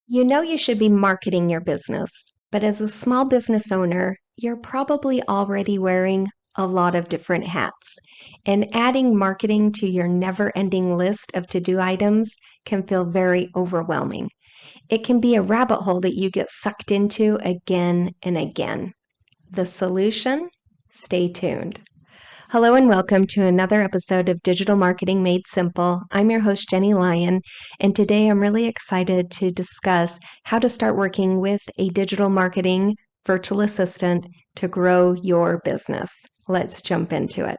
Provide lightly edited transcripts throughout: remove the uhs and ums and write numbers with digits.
You know you should be marketing your business, but as a small business owner, you're probably already wearing a lot of different hats. And adding marketing to your never ending list of to do items can feel very overwhelming. It can be a rabbit hole that you get sucked into again and again. The solution? Stay tuned. Hello and welcome to another episode of Digital Marketing Made Simple. I'm your host, Jennie Lyon, and today I'm really excited to discuss how to start working with a digital marketing virtual assistant to grow your business. Let's jump into it.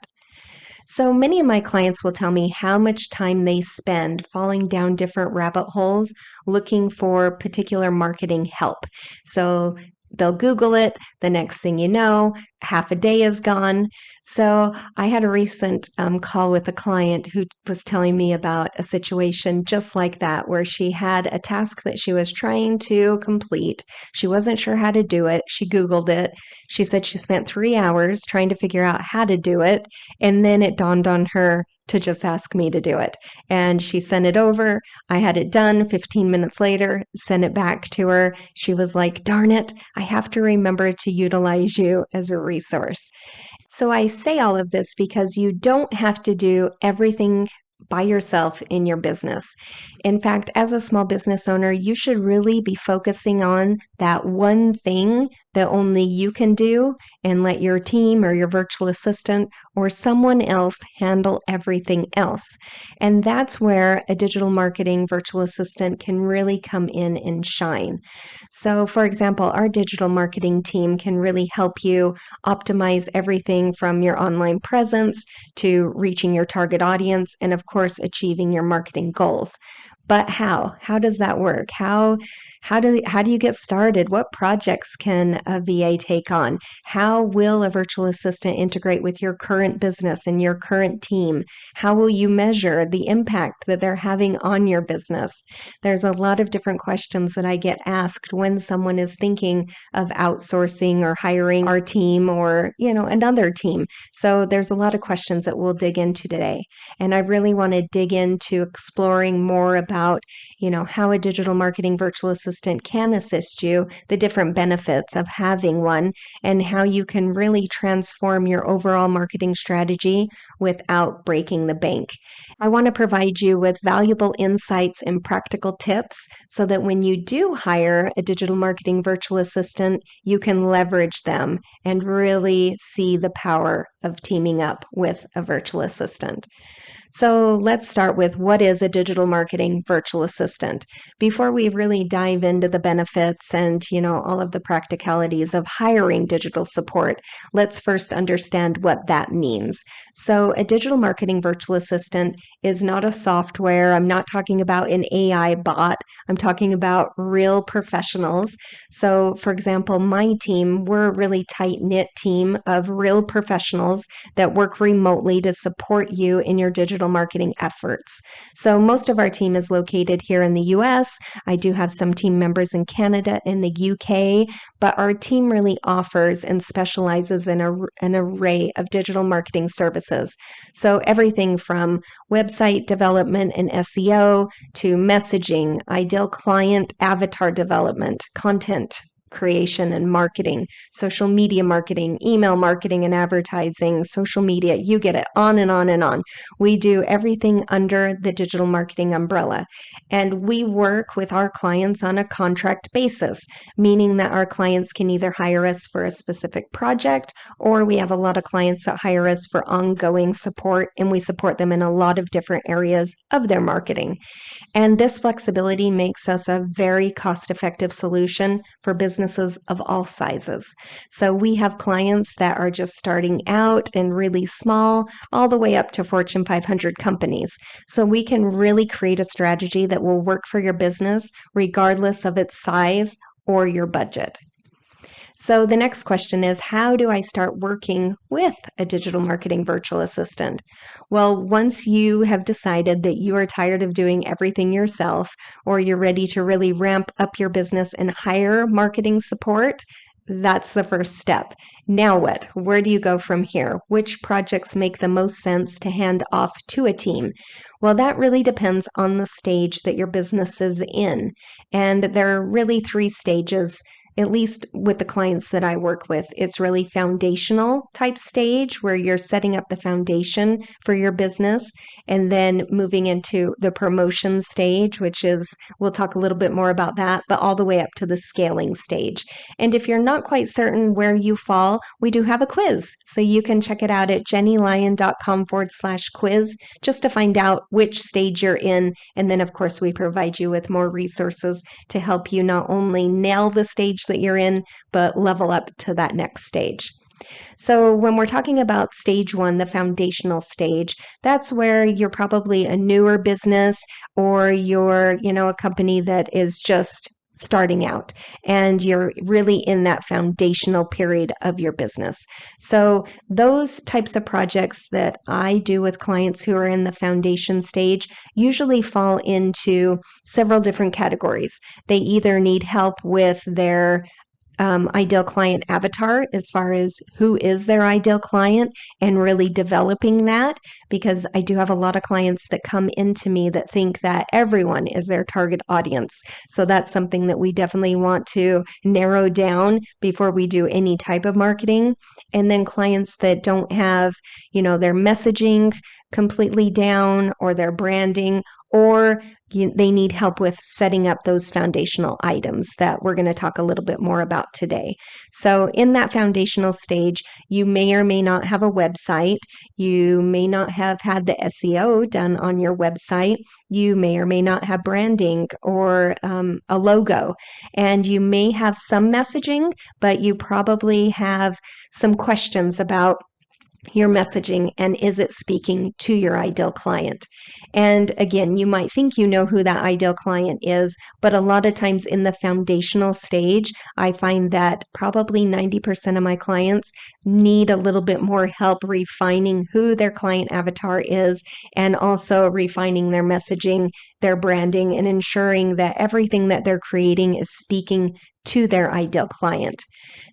So many of my clients will tell me how much time they spend falling down different rabbit holes looking for particular marketing help. So they'll Google it. The next thing you know, half a day is gone. So I had a recent call with a client who was telling me about a situation just like that, where she had a task that she was trying to complete. She wasn't sure how to do it. She Googled it. She said she spent 3 hours trying to figure out how to do it. And then it dawned on her to just ask me to do it. And she sent it over. I had it done 15 minutes later, sent it back to her. She was like, darn it, I have to remember to utilize you as a resource. So I say all of this because you don't have to do everything by yourself in your business. In fact, as a small business owner, you should really be focusing on that one thing that only you can do and let your team or your virtual assistant or someone else handle everything else. And that's where a digital marketing virtual assistant can really come in and shine. So, for example, our digital marketing team can really help you optimize everything from your online presence to reaching your target audience and, of course, achieving your marketing goals. But how? How does that work? How do you get started? What projects can a VA take on? How will a virtual assistant integrate with your current business and your current team? How will you measure the impact that they're having on your business? There's a lot of different questions that I get asked when someone is thinking of outsourcing or hiring our team or, another team. So there's a lot of questions that we'll dig into today. And I really want to dig into exploring more about, how a digital marketing virtual assistant can assist you, the different benefits of having one, and how you can really transform your overall marketing strategy without breaking the bank. I want to provide you with valuable insights and practical tips so that when you do hire a digital marketing virtual assistant, you can leverage them and really see the power of teaming up with a virtual assistant. So let's start with, what is a digital marketing virtual assistant? Before we really dive into the benefits and, all of the practicalities of hiring digital support, let's first understand what that means. So a digital marketing virtual assistant is not a software. I'm not talking about an AI bot. I'm talking about real professionals. So for example, my team, we're a really tight-knit team of real professionals that work remotely to support you in your digital marketing efforts. So most of our team is located here in the US. I do have some team members in Canada and the UK, but our team really offers and specializes in an array of digital marketing services. So everything from website development and SEO to messaging, ideal client avatar development, content creation and marketing, social media marketing, email marketing and advertising, social media, you get it, on and on and on. We do everything under the digital marketing umbrella. And we work with our clients on a contract basis, meaning that our clients can either hire us for a specific project, or we have a lot of clients that hire us for ongoing support, and we support them in a lot of different areas of their marketing. And this flexibility makes us a very cost-effective solution for businesses of all sizes. So we have clients that are just starting out and really small, all the way up to Fortune 500 companies. So we can really create a strategy that will work for your business regardless of its size or your budget. So the next question is, how do I start working with a digital marketing virtual assistant? Well, once you have decided that you are tired of doing everything yourself, or you're ready to really ramp up your business and hire marketing support, That's the first step. Now what? Where do you go from here? Which projects make the most sense to hand off to a team? Well, that really depends on the stage that your business is in. And there are really three stages, at least with the clients that I work with. It's really foundational type stage where you're setting up the foundation for your business, and then moving into the promotion stage, which is, we'll talk a little bit more about that, but all the way up to the scaling stage. And if you're not quite certain where you fall, we do have a quiz. So you can check it out at jennylyon.com/quiz just to find out which stage you're in. And then, of course, we provide you with more resources to help you not only nail the stage that you're in, but level up to that next stage. So when we're talking about stage one, the foundational stage, that's where you're probably a newer business, or you're, a company that is just starting out, and you're really in that foundational period of your business. So those types of projects that I do with clients who are in the foundation stage usually fall into several different categories. They either need help with their ideal client avatar, as far as who is their ideal client, and really developing that, because I do have a lot of clients that come into me that think that everyone is their target audience. So that's something that we definitely want to narrow down before we do any type of marketing. And then clients that don't have, their messaging completely down, or their branding, or they need help with setting up those foundational items that we're going to talk a little bit more about today. So in that foundational stage, you may or may not have a website. You may not have had the SEO done on your website. You may or may not have branding or a logo. And you may have some messaging, but you probably have some questions about your messaging, and is it speaking to your ideal client? And again, you might think you know who that ideal client is, but a lot of times in the foundational stage, I find that probably 90% of my clients need a little bit more help refining who their client avatar is, and also refining their messaging, their branding, and ensuring that everything that they're creating is speaking to their ideal client.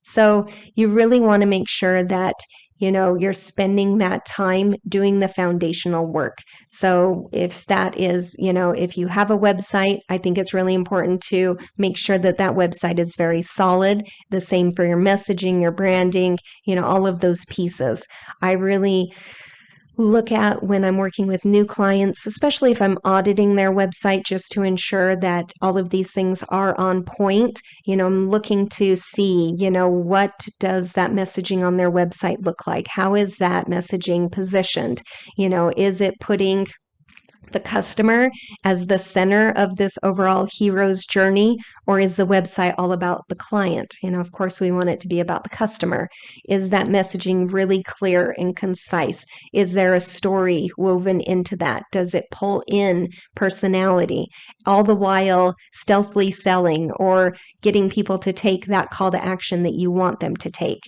So you really want to make sure that you're spending that time doing the foundational work. So if that is, if you have a website, I think it's really important to make sure that that website is very solid. The same for your messaging, your branding, all of those pieces. I really look at when I'm working with new clients, especially if I'm auditing their website, just to ensure that all of these things are on point. I'm looking to see, what does that messaging on their website look like? How is that messaging positioned? Is it putting the customer as the center of this overall hero's journey, or is the website all about the client? Of course, we want it to be about the customer. Is that messaging really clear and concise? Is there a story woven into that? Does it pull in personality, all the while stealthily selling or getting people to take that call to action that you want them to take?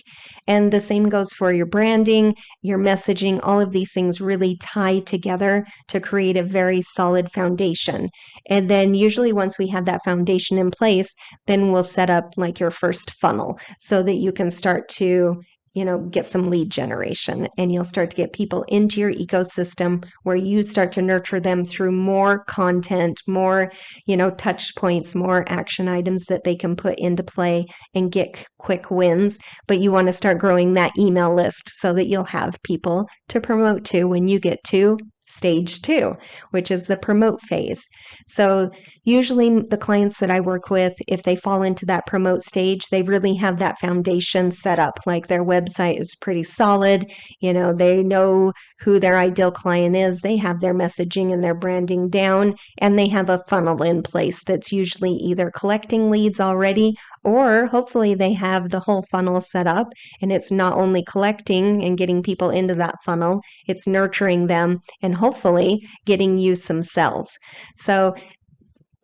And the same goes for your branding, your messaging. All of these things really tie together to create a very solid foundation. And then usually once we have that foundation in place, then we'll set up like your first funnel so that you can start to get some lead generation, and you'll start to get people into your ecosystem where you start to nurture them through more content, more, touch points, more action items that they can put into play and get quick wins. But you want to start growing that email list so that you'll have people to promote to when you get to stage two, which is the promote phase. So usually the clients that I work with, if they fall into that promote stage, they really have that foundation set up. Like their website is pretty solid. They know who their ideal client is. They have their messaging and their branding down, and they have a funnel in place that's usually either collecting leads already, or hopefully they have the whole funnel set up, and it's not only collecting and getting people into that funnel, it's nurturing them and hopefully getting you some sales. So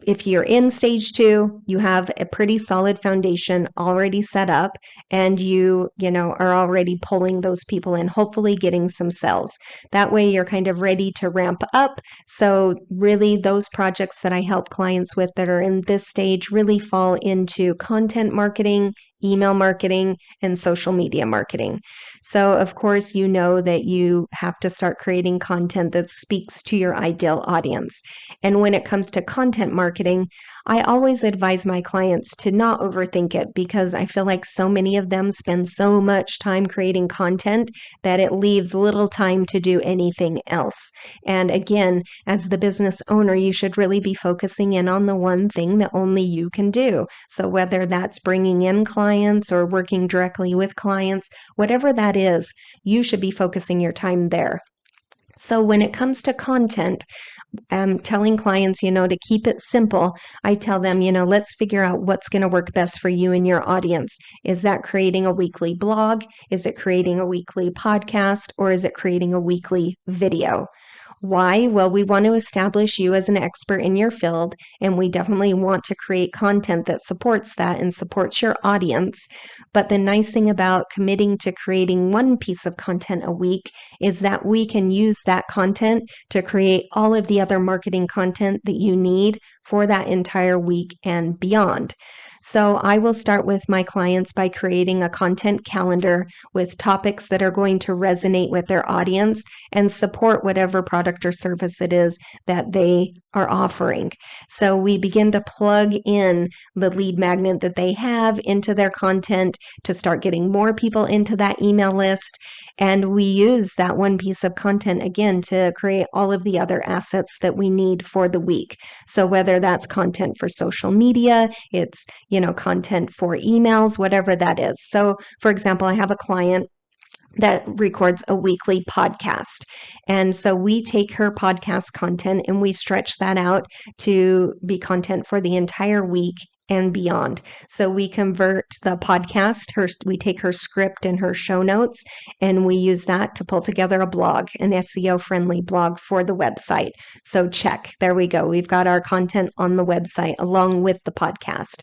if you're in stage two, you have a pretty solid foundation already set up, and you are already pulling those people in, hopefully getting some sales. That way you're kind of ready to ramp up. So really those projects that I help clients with that are in this stage really fall into content marketing, email marketing, and social media marketing. So, of course, you know that you have to start creating content that speaks to your ideal audience. And when it comes to content marketing, I always advise my clients to not overthink it because I feel like so many of them spend so much time creating content that it leaves little time to do anything else. And again, as the business owner, you should really be focusing in on the one thing that only you can do. So whether that's bringing in clients or working directly with clients, whatever that is, you should be focusing your time there. So when it comes to content, telling clients, to keep it simple, I tell them, let's figure out what's going to work best for you and your audience. Is that creating a weekly blog? Is it creating a weekly podcast? Or is it creating a weekly video? Why? Well, we want to establish you as an expert in your field, and we definitely want to create content that supports that and supports your audience. But the nice thing about committing to creating one piece of content a week is that we can use that content to create all of the other marketing content that you need for that entire week and beyond. So I will start with my clients by creating a content calendar with topics that are going to resonate with their audience and support whatever product or service it is that they are offering. So we begin to plug in the lead magnet that they have into their content to start getting more people into that email list. And we use that one piece of content again to create all of the other assets that we need for the week. So whether that's content for social media, it's, content for emails, whatever that is. So for example, I have a client that records a weekly podcast. And so we take her podcast content and we stretch that out to be content for the entire week and beyond. So we convert the podcast, we take her script and her show notes, and we use that to pull together a blog, an SEO-friendly blog for the website. So check, there we go. We've got our content on the website along with the podcast.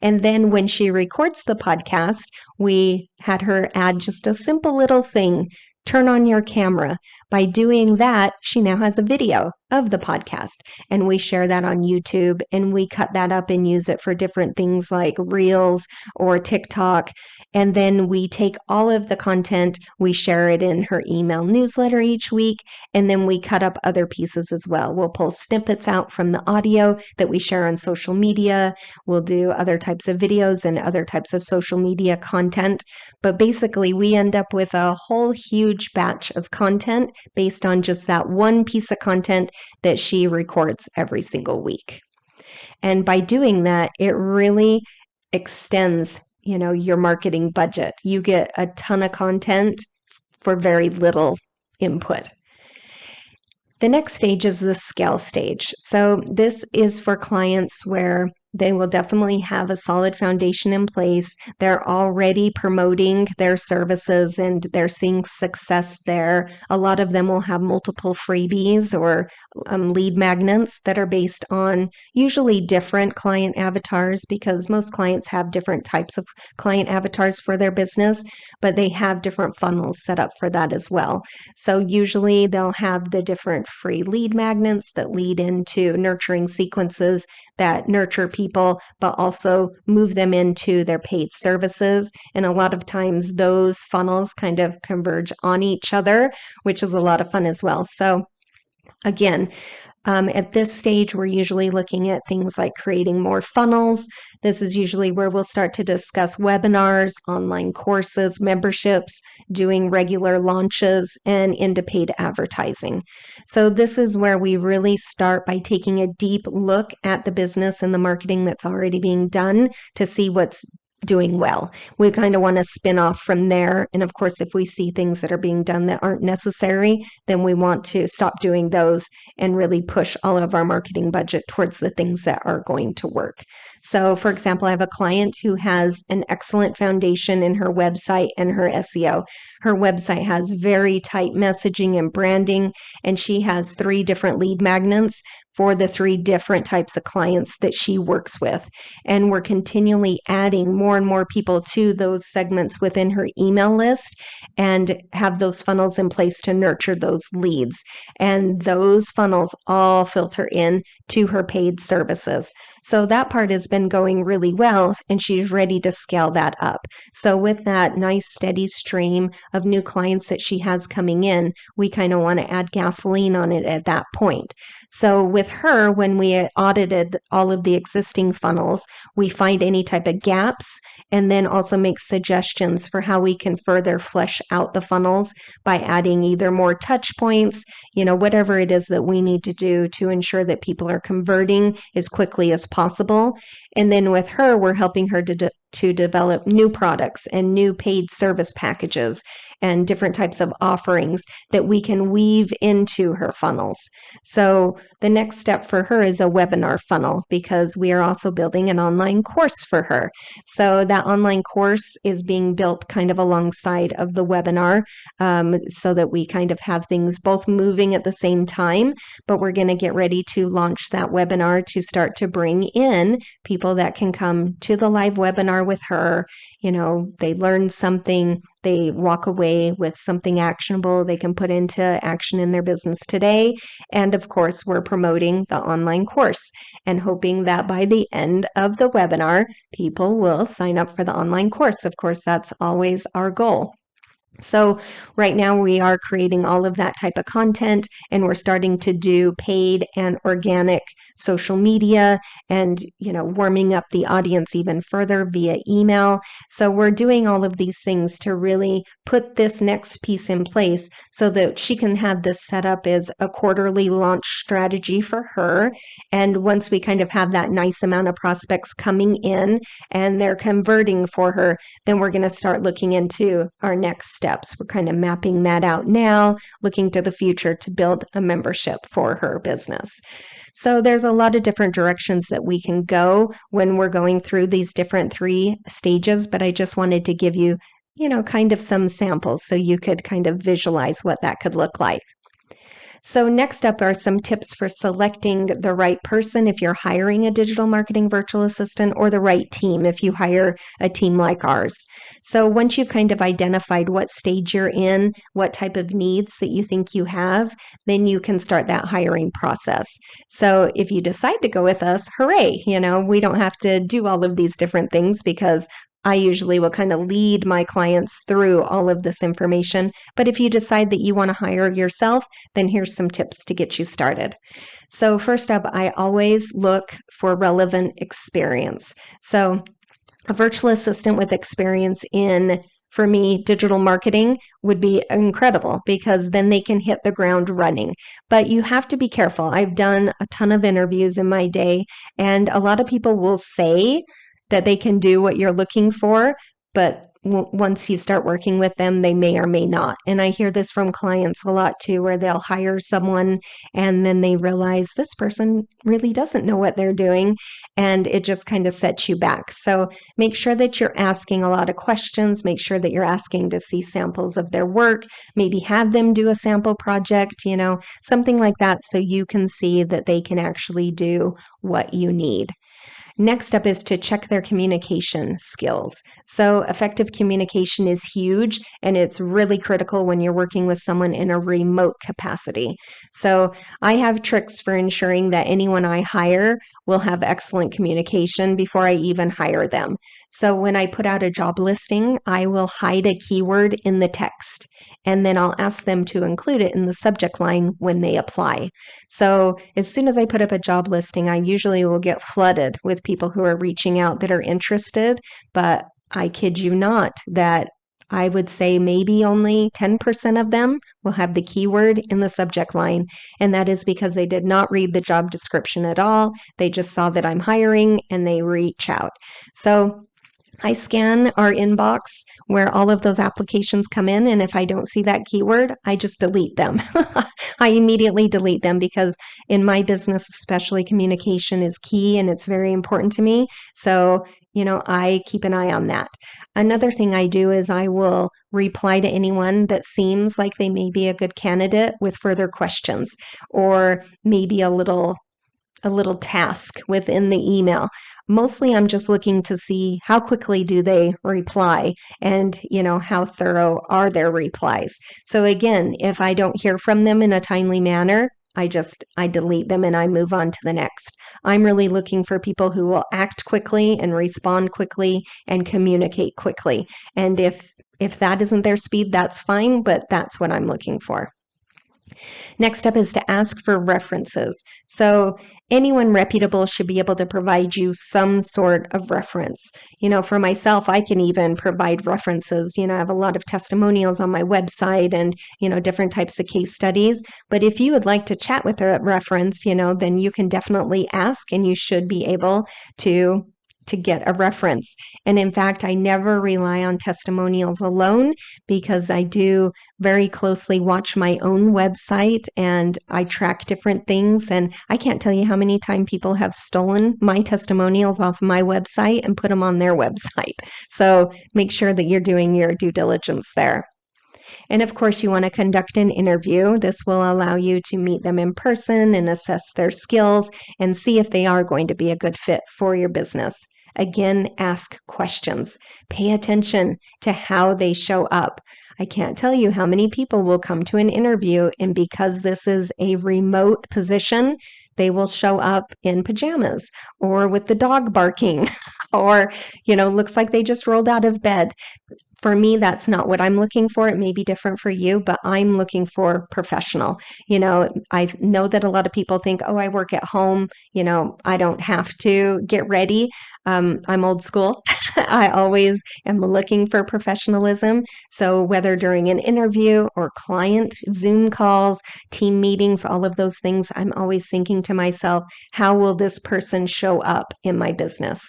And then when she records the podcast, we had her add just a simple little thing, turn on your camera. By doing that, she now has a video of the podcast, and we share that on YouTube, and we cut that up and use it for different things like Reels or TikTok. And then we take all of the content, we share it in her email newsletter each week, and then we cut up other pieces as well. We'll pull snippets out from the audio that we share on social media. We'll do other types of videos and other types of social media content. But basically, we end up with a whole huge batch of content based on just that one piece of content that she records every single week. And by doing that, it really extends, your marketing budget. You get a ton of content for very little input. The next stage is the scale stage. So this is for clients where they will definitely have a solid foundation in place. They're already promoting their services and they're seeing success there. A lot of them will have multiple freebies or lead magnets that are based on usually different client avatars, because most clients have different types of client avatars for their business, but they have different funnels set up for that as well. So usually they'll have the different free lead magnets that lead into nurturing sequences that nurture people, but also move them into their paid services. And a lot of times those funnels kind of converge on each other, which is a lot of fun as well. So again, at this stage, we're usually looking at things like creating more funnels. This is usually where we'll start to discuss webinars, online courses, memberships, doing regular launches, and into paid advertising. So this is where we really start by taking a deep look at the business and the marketing that's already being done to see what's doing well. We kind of want to spin off from there. And of course, if we see things that are being done that aren't necessary, then we want to stop doing those and really push all of our marketing budget towards the things that are going to work. So for example, I have a client who has an excellent foundation in her website and her SEO. Her website has very tight messaging and branding, and she has 3 different lead magnets, for the 3 different types of clients that she works with. And we're continually adding more and more people to those segments within her email list and have those funnels in place to nurture those leads. And those funnels all filter in to her paid services. So that part has been going really well, and she's ready to scale that up. So with that nice steady stream of new clients that she has coming in, we kind of want to add gasoline on it at that point. So with her, when we audited all of the existing funnels, we find any type of gaps and then also make suggestions for how we can further flesh out the funnels by adding either more touch points, whatever it is that we need to do to ensure that people are converting as quickly as possible. And then with her, we're helping her to develop new products and new paid service packages and different types of offerings that we can weave into her funnels. So the next step for her is a webinar funnel, because we are also building an online course for her. So that online course is being built kind of alongside of the webinar, so that we kind of have things both moving at the same time. But we're going to get ready to launch that webinar to start to bring in people that can come to the live webinar with her. They learn something, they walk away with something actionable they can put into action in their business today. And of course, we're promoting the online course and hoping that by the end of the webinar, people will sign up for the online course. Of course, that's always our goal. So right now we are creating all of that type of content, and we're starting to do paid and organic social media and, warming up the audience even further via email. So we're doing all of these things to really put this next piece in place so that she can have this set up as a quarterly launch strategy for her. And once we kind of have that nice amount of prospects coming in and they're converting for her, then we're going to start looking into our next steps. We're kind of mapping that out now, looking to the future to build a membership for her business. So there's a lot of different directions that we can go when we're going through these different 3 stages, but I just wanted to give you, kind of some samples so you could kind of visualize what that could look like. So next up are some tips for selecting the right person if you're hiring a digital marketing virtual assistant, or the right team if you hire a team like ours. So once you've kind of identified what stage you're in, what type of needs that you think you have, then you can start that hiring process. So if you decide to go with us, hooray, we don't have to do all of these different things, because I usually will kind of lead my clients through all of this information. But if you decide that you want to hire yourself, then here's some tips to get you started. So first up, I always look for relevant experience. So a virtual assistant with experience in, for me, digital marketing would be incredible, because then they can hit the ground running. But you have to be careful. I've done a ton of interviews in my day, and a lot of people will say that they can do what you're looking for, but once you start working with them, they may or may not. And I hear this from clients a lot too, where they'll hire someone and then they realize this person really doesn't know what they're doing, and it just kind of sets you back. So make sure that you're asking a lot of questions. Make sure that you're asking to see samples of their work, maybe have them do a sample project, something like that, so you can see that they can actually do what you need. Next up is to check their communication skills. So effective communication is huge, and it's really critical when you're working with someone in a remote capacity. So I have tricks for ensuring that anyone I hire will have excellent communication before I even hire them. So when I put out a job listing, I will hide a keyword in the text, and then I'll ask them to include it in the subject line when they apply. So as soon as I put up a job listing, I usually will get flooded with people who are reaching out that are interested, but I kid you not that I would say maybe only 10% of them will have the keyword in the subject line, and that is because they did not read the job description at all. They just saw that I'm hiring and they reach out. So I scan our inbox where all of those applications come in, and if I don't see that keyword, I just delete them. I immediately delete them, because in my business, especially, communication is key and it's very important to me. So, I keep an eye on that. Another thing I do is I will reply to anyone that seems like they may be a good candidate with further questions, or maybe a little a little task within the email. Mostly I'm just looking to see how quickly do they reply and, how thorough are their replies. So again, if I don't hear from them in a timely manner, I delete them and I move on to the next. I'm really looking for people who will act quickly and respond quickly and communicate quickly. And if that isn't their speed, that's fine, but that's what I'm looking for. Next up is to ask for references. So anyone reputable should be able to provide you some sort of reference. For myself, I can even provide references. I have a lot of testimonials on my website and, different types of case studies. But if you would like to chat with a reference, then you can definitely ask and you should be able to get a reference. And in fact, I never rely on testimonials alone because I do very closely watch my own website and I track different things. And I can't tell you how many times people have stolen my testimonials off my website and put them on their website. So make sure that you're doing your due diligence there. And of course, you want to conduct an interview. This will allow you to meet them in person and assess their skills and see if they are going to be a good fit for your business. Again, ask questions. Pay attention to how they show up. I can't tell you how many people will come to an interview, and because this is a remote position, they will show up in pajamas or with the dog barking or, looks like they just rolled out of bed. For me, that's not what I'm looking for. It may be different for you, but I'm looking for professional. I know that a lot of people think, oh, I work at home. I don't have to get ready. I'm old school. I always am looking for professionalism. So whether during an interview or client Zoom calls, team meetings, all of those things, I'm always thinking to myself, how will this person show up in my business?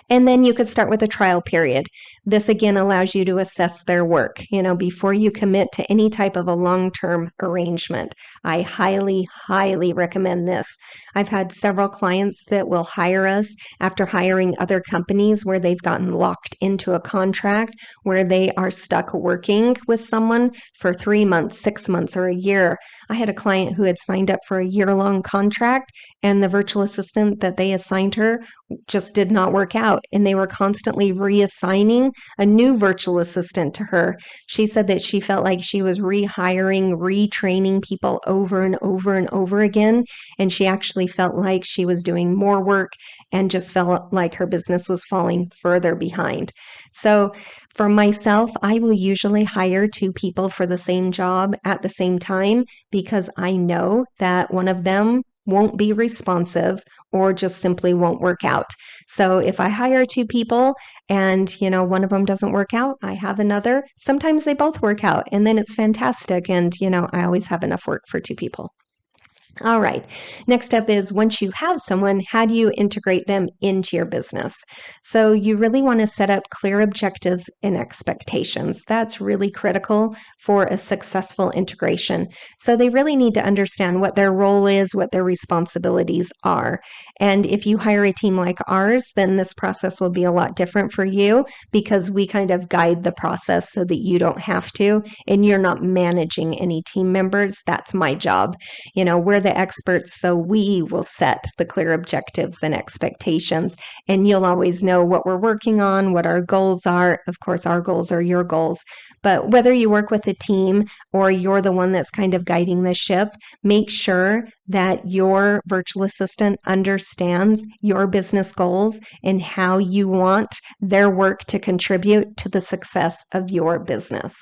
And then you could start with a trial period. This again allows you to assess their work, before you commit to any type of a long-term arrangement. I highly, highly recommend this. I've had several clients that will hire us after hiring other companies where they've gotten locked into a contract where they are stuck working with someone for 3 months, 6 months, or a year. I had a client who had signed up for a year-long contract, and the virtual assistant that they assigned her just did not work out, and they were constantly reassigning a new virtual assistant to her. She said that she felt like she was rehiring, retraining people over and over and over again, and she actually felt like she was doing more work and just felt like her business was falling further behind. So for myself, I will usually hire 2 people for the same job at the same time because I know that one of them won't be responsive or just simply won't work out. So if I hire 2 people and, one of them doesn't work out, I have another. Sometimes they both work out and then it's fantastic. And, I always have enough work for 2 people. All right. Next up is once you have someone, how do you integrate them into your business? So you really want to set up clear objectives and expectations. That's really critical for a successful integration. So they really need to understand what their role is, what their responsibilities are. And if you hire a team like ours, then this process will be a lot different for you because we kind of guide the process so that you don't have to, and you're not managing any team members. That's my job. We're the experts, so we will set the clear objectives and expectations, and you'll always know what we're working on, what our goals are. Of course, our goals are your goals, but whether you work with a team or you're the one that's kind of guiding the ship, make sure that your virtual assistant understands your business goals and how you want their work to contribute to the success of your business.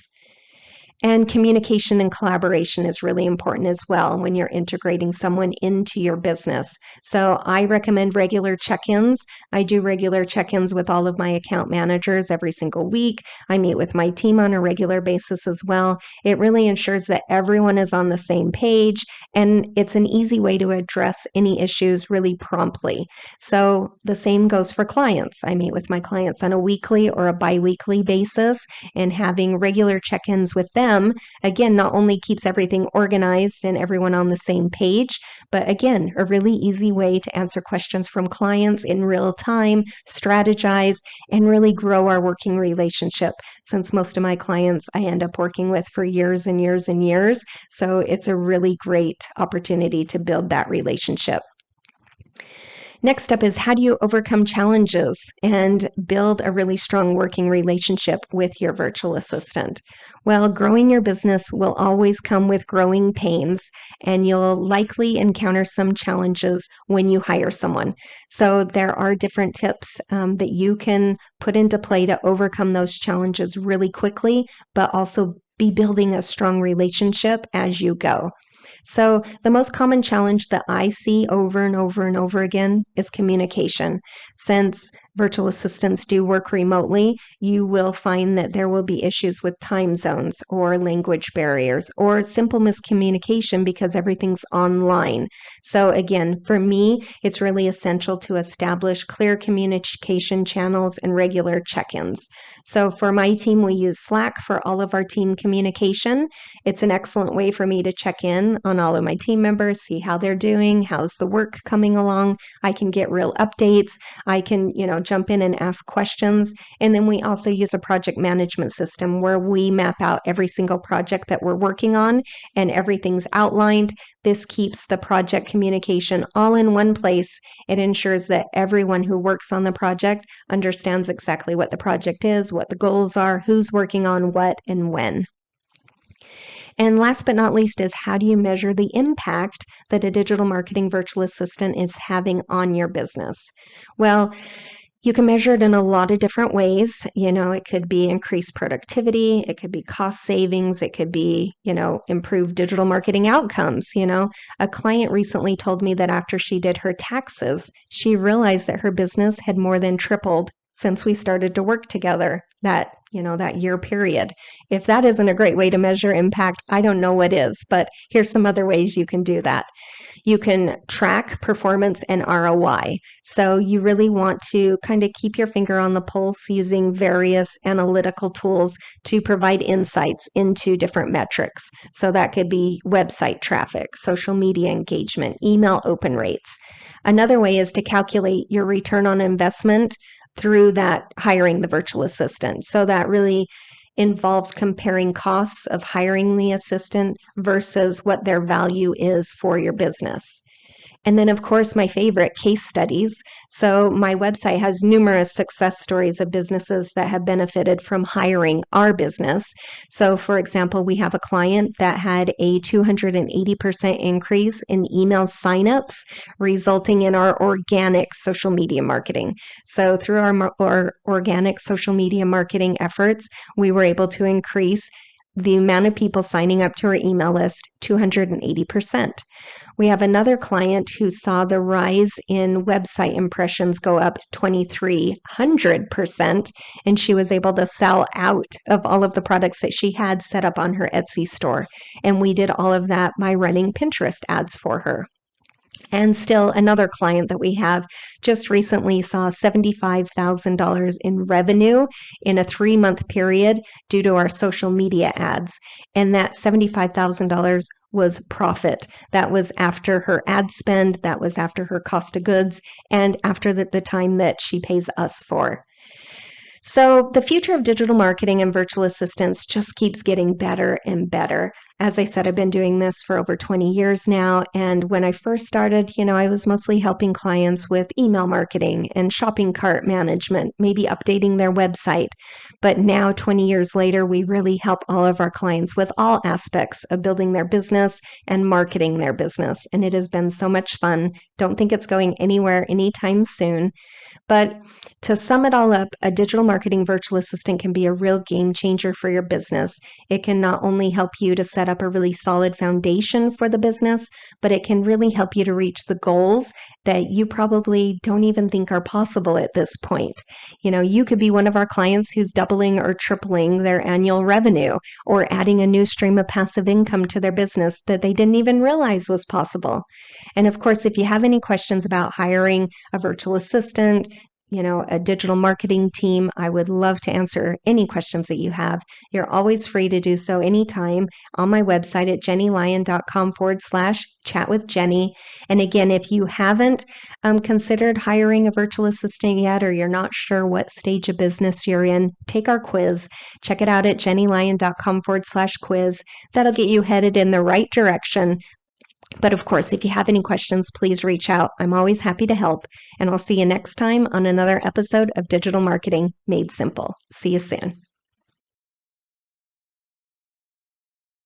And communication and collaboration is really important as well when you're integrating someone into your business. So I recommend regular check-ins. I do regular check-ins with all of my account managers every single week. I meet with my team on a regular basis as well. It really ensures that everyone is on the same page, and it's an easy way to address any issues really promptly. So the same goes for clients. I meet with my clients on a weekly or a bi-weekly basis, and having regular check-ins with them again not only keeps everything organized and everyone on the same page, but again a really easy way to answer questions from clients in real time, strategize, and really grow our working relationship, since most of my clients I end up working with for years and years and years. So it's a really great opportunity to build that relationship. Next up is, how do you overcome challenges and build a really strong working relationship with your virtual assistant? Well, growing your business will always come with growing pains, and you'll likely encounter some challenges when you hire someone. So there are different tips that you can put into play to overcome those challenges really quickly, but also be building a strong relationship as you go. So, the most common challenge that I see over and over and over again is communication. Since virtual assistants do work remotely, you will find that there will be issues with time zones or language barriers or simple miscommunication because everything's online. So, again, for me, it's really essential to establish clear communication channels and regular check ins. So, for my team, we use Slack for all of our team communication. It's an excellent way for me to check in on all of my team members, see how they're doing, how's the work coming along. I can get real updates. I can, jump in and ask questions. And then we also use a project management system where we map out every single project that we're working on and everything's outlined. This keeps the project communication all in one place. It ensures that everyone who works on the project understands exactly what the project is, what the goals are, who's working on what, and when. And last but not least is, how do you measure the impact that a digital marketing virtual assistant is having on your business? Well, you can measure it in a lot of different ways. It could be increased productivity, it could be cost savings, it could be, improved digital marketing outcomes. A client recently told me that after she did her taxes, she realized that her business had more than tripled since we started to work together that year period. If that isn't a great way to measure impact, I don't know what is, but here's some other ways you can do that. You can track performance and ROI. So you really want to kind of keep your finger on the pulse using various analytical tools to provide insights into different metrics. So that could be website traffic, social media engagement, email open rates. Another way is to calculate your return on investment through that hiring the virtual assistant. So that really involves comparing costs of hiring the assistant versus what their value is for your business. And then, of course, my favorite, case studies. So my website has numerous success stories of businesses that have benefited from hiring our business. So, for example, we have a client that had a 280% increase in email signups, resulting in our organic social media marketing. So through our organic social media marketing efforts, we were able to increase the amount of people signing up to our email list 280%. We have another client who saw the rise in website impressions go up 2,300%, and she was able to sell out of all of the products that she had set up on her Etsy store. And we did all of that by running Pinterest ads for her. And still, another client that we have just recently saw $75,000 in revenue in a 3-month period due to our social media ads. And that $75,000 was profit. That was after her ad spend, that was after her cost of goods, and after the time that she pays us for. So the future of digital marketing and virtual assistants just keeps getting better and better. As I said, I've been doing this for over 20 years now. And when I first started, I was mostly helping clients with email marketing and shopping cart management, maybe updating their website. But now, 20 years later, we really help all of our clients with all aspects of building their business and marketing their business. And it has been so much fun. Don't think it's going anywhere anytime soon. But to sum it all up, a digital marketing virtual assistant can be a real game changer for your business. It can not only help you to set up a really solid foundation for the business, but it can really help you to reach the goals that you probably don't even think are possible at this point. You could be one of our clients who's doubling or tripling their annual revenue, or adding a new stream of passive income to their business that they didn't even realize was possible. And of course, if you have any questions about hiring a virtual assistant, a digital marketing team, I would love to answer any questions that you have. You're always free to do so anytime on my website at jennylyon.com/chat with Jennie. And again, if you haven't considered hiring a virtual assistant yet, or you're not sure what stage of business you're in, take our quiz. Check it out at jennylyon.com/quiz. That'll get you headed in the right direction But of course, if you have any questions, please reach out. I'm always happy to help. And I'll see you next time on another episode of Digital Marketing Made Simple. See you soon.